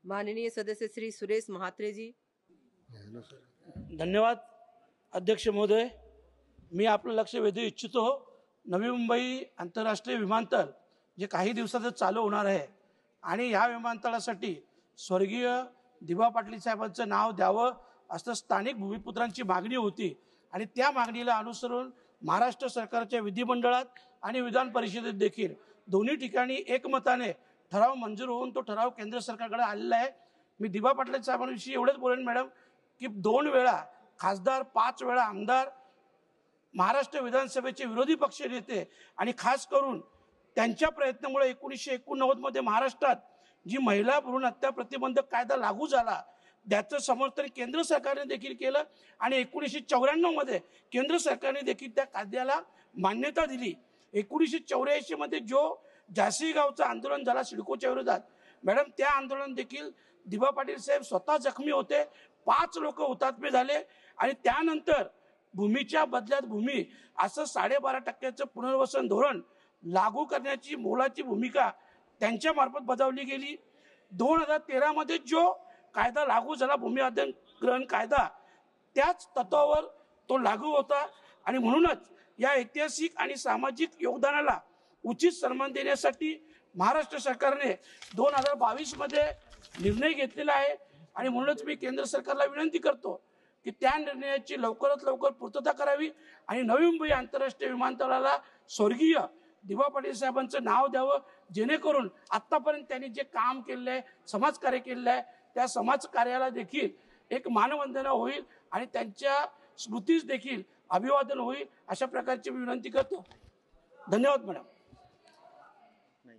माननीय सदस्य श्री सुरेश महात्रे जी। धन्यवाद अध्यक्ष महोदय। मी आपलं लक्ष वेधू इच्छितो। नवी मुंबई आंतरराष्ट्रीय विमानतळ जे काही दिवसात चालू होणार आहे आणि या विमानतळासाठी स्वर्गीय दिबा पाटील साहेबांचं नाव द्यावं असं स्थानिक भूमिपुत्रांची मागणी होती आणि त्या मागणीला अनुसरून महाराष्ट्र सरकारच्या विधिमंडळात आणि विधान परिषदेत देखील दोन्ही ठिकाणी एकमताने ठराव मंजूर होऊन तो ठराव केंद्र सरकारकडे आलेला आहे। मी दिबा पाटील साहेबांविषयी एवढंच बोलेन मॅडम की 2 वेळा खासदार, 5 वेळा आमदार, महाराष्ट्र विधानसभेचे विरोधी पक्ष नेते आणि खास करून त्यांच्या प्रयत्नामुळे 1989 मध्ये महाराष्ट्रात जी महिला भ्रूण हत्या प्रतिबंधक कायदा लागू झाला त्याचं समर्थन केंद्र सरकारने देखील केलं आणि 1994 मध्ये केंद्र सरकारने देखील त्या कायद्याला मान्यता दिली। 1984 मध्ये जो झाशी गावचं आंदोलन झाला सिडकोच्या विरोधात मॅडम, त्या आंदोलन देखील दिबा पाटील साहेब स्वतः जखमी होते, 5 लोक हुतात्मे झाले आणि त्यानंतर भूमीच्या बदल्यात भूमी असं 12.5% पुनर्वसन धोरण लागू करण्याची मोलाची भूमिका त्यांच्या मार्फत बजावली गेली। 2013 मध्ये जो कायदा लागू झाला भूमी अधिग्रहण कायदा त्याच तत्वावर तो लागू होता आणि म्हणूनच या ऐतिहासिक आणि सामाजिक योगदानाला उचित सन्मान देण्यासाठी महाराष्ट्र सरकारने 2022 मध्ये निर्णय घेतलेला आहे आणि म्हणूनच मी केंद्र सरकारला विनंती करतो की त्या निर्णयाची लवकरात लवकर पूर्तता करावी आणि नवी मुंबई आंतरराष्ट्रीय विमानतळाला स्वर्गीय दिबा पाटील साहेबांचं नाव द्यावं, जेणेकरून आतापर्यंत त्यांनी जे काम केलेलं आहे, समाजकार्य केलेलं आहे, त्या समाजकार्याला देखील एक मानवंदना होईल आणि त्यांच्या स्मृतीस देखील अभिवादन होईल अशा प्रकारची विनंती करतो। धन्यवाद मॅडम।